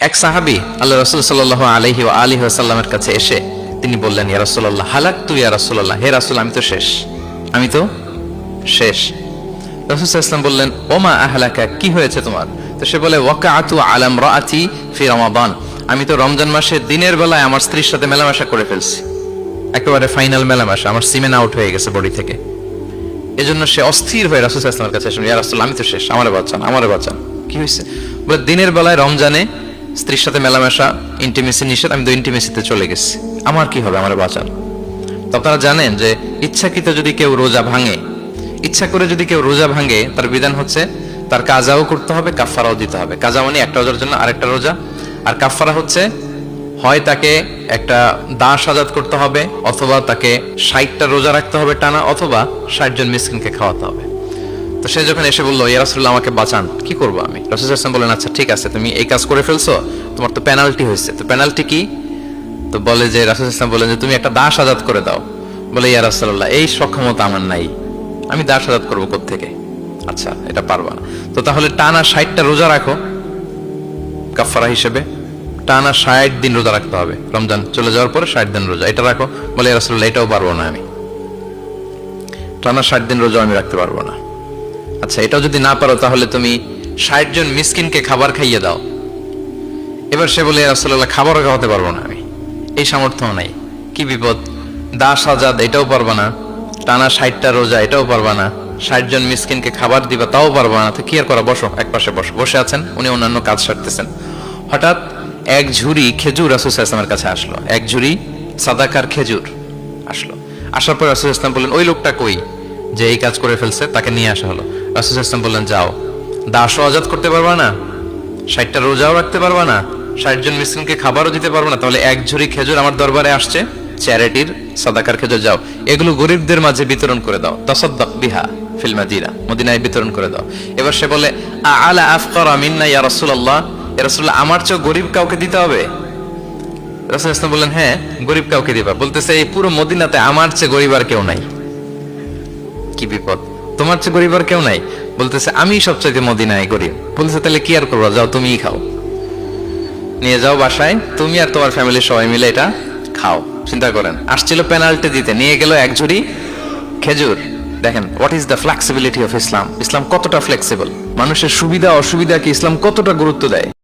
এক সাহাবী আল্লাহ রাসূল সাল্লাল্লাহু আলাইহি ওয়া আলিহি ওয়াসাল্লামের কাছে এসে তিনি বললেন, ইয়া রাসূলুল্লাহ হালাকতু ইয়া রাসূলুল্লাহ, হে রাসূল আমি তো শেষ। রাসূল সাল্লাল্লাহু আলাইহি ওয়াসাল্লাম বললেন, ওমা আহলাকা, কি হয়েছে তোমার? তো সে বলে, ওয়াকাআতু আলা ইমরাআতি ফি রমাদান, আমি তো রমজান মাসে দিনের বেলায় আমার স্ত্রীর সাথে মেলামেশা করে ফেলছি, একেবারে ফাইনাল মেলামেশা, আমার সিমেন আউট হয়ে গেছে বডি থেকে। এজন্য সে অস্থির হয়ে রাসূল সাল্লাল্লাহু আলাইহি ওয়াসাল্লামের কাছে এসে, ইয়া রাসূল আমি তো শেষ, আমারে বাঁচান। কি হয়েছে? বলে, দিনের বেলায় রমজানে স্ত্রীর সাথে মেলামেশা, ইন্টিমেসি নিষেধ, আমি তো ইন্টিমেসিতে চলে গেছি, আমার কি হবে, আমারে বাঁচান। তো আপনারা জানেন যে ইচ্ছাকৃত যদি কেউ রোজা ভাঙে, ইচ্ছা করে যদি কেউ রোজা ভাঙে, তার বিধান হচ্ছে তার কাজাও করতে হবে, কাফারাও দিতে হবে। কাজা মানে একটা রোজার জন্য আরেকটা রোজা, আর কাফারা হচ্ছে হয় তাকে একটা দাস আজাদ করতে হবে, অথবা তাকে 60টা রোজা রাখতে হবে টানা, অথবা 60 জন মিসকিনকে খাওয়াতে হবে। তো সে যখন এসে বললো, ইয়া রাসূলুল্লাহ আমাকে বাঁচান, কি করবো আমি? রাসূল সাল্লাল্লাহু আলাইহি ওয়াসাল্লাম বললেন, আচ্ছা ঠিক আছে, তুমি এই কাজ করে ফেলছো, তোমার তো পেনাল্টি হয়েছে। তো পেনাল্টি কি? তো বলে যে, রাসূল সাল্লাল্লাহু আলাইহি ওয়াসাল্লাম বলেন যে তুমি একটা দাস আজাদ করে দাও। বলে, ইয়া রাসূলুল্লাহ এই সক্ষমতা আমার নাই, আমি দাস আজাদ করবো কোত্থেকে? আচ্ছা এটা পারবা না, তো তাহলে টানা 60টা রোজা রাখো কাফারা হিসেবে, টানা 60 দিন রোজা রাখতে হবে, রমজান চলে যাওয়ার পরে 60 দিন রোজা, এটা রাখো। বলে, ইয়া রাসূলুল্লাহ এটাও পারবো না, আমি টানা 60 দিন রোজা আমি রাখতে পারবো না। আচ্ছা এটাও যদি না পারো, তাহলে তুমি 60 জন মিসকিনকে খাবার খাইয়ে দাও। এবার সে বলে, ইয়া রাসূলুল্লাহ খাবারও খাওয়াতে পারবো না, আমি এই সামর্থ্য নাই। কি বিপদ! দাস আজাদ এটাও পারবা না, টানা 60টা রোজা এটাও পারবা না, 60 জন মিসকিনকে খাবার দিবা তাও পারবা না। তো কি আর করা, বসো, এক পাশে বসো। বসে আছেন, উনি অন্যান্য কাজ সারতেছেন। হঠাৎ এক ঝুড়ি খেজুর রাসূল সাল্লাল্লাহু আলাইহি ওয়াসাল্লামের কাছে আসলো, এক ঝুড়ি সাদাকার খেজুর আসলো। আসার পর রাসূল সাল্লাল্লাহু আলাইহি ওয়াসাল্লাম বললেন, ওই লোকটা কই যে এই কাজ করে ফেলছে? তাকে নিয়ে আসা হলো। রাসূল সাল্লাল্লাহু আলাইহি ওয়াসাল্লাম বললেন, যাও, দাসও আজাদ করতে পারবা না, 60টা রোজাও রাখতে পারবা না, 60 জন মিসকিনকে খাবারও দিতে পারবা না, তাহলে এক ঝুড়ি খেজুর আমার দরবারে আসছে, চ্যারিটির সাদাকার খেজুর, যাও এগুলো গরিবদের মাঝে বিতরণ করে দাও, তাসাদ্দাক বিহা ফিল মাদিনা, মদিনায় বিতরণ করে দাও। এবার সে বলে, আলা আফকারা মিন্না ইয়া রাসূলুল্লাহ, ইয়া রাসূলুল্লাহ আমার চেয়ে গরিব কাউকে দিতে হবে? রাসূল সাল্লাল্লাহু আলাইহি ওয়াসাল্লাম বললেন, হ্যাঁ গরিব কাউকে দিবা। বলতেছে, এই পুরো মদিনাতে আমার চেয়ে গরিব আর কেউ নাই। কি বিপদ! তোমার চেয়ে গরিব আর কেউ নাই? বলতেছে, আমি সবচেয়ে মদিনায় গরিব। বলতেছে, তাহলে কি আর করবো, যাও তুমিই খাও, নিয়ে যাও বাসায়, তুমি আর তোমার ফ্যামিলির সবাই মিলে এটা খাও। চিন্তা করেন, আসছিল পেনাল্টি দিতে, নিয়ে গেল এক ঝুড়ি খেজুর। দেখেন what is the flexibility of Islam. Islam কতটা ফ্লেক্সিবল, মানুষের সুবিধা অসুবিধাকে ইসলাম কতটা গুরুত্ব দেয়।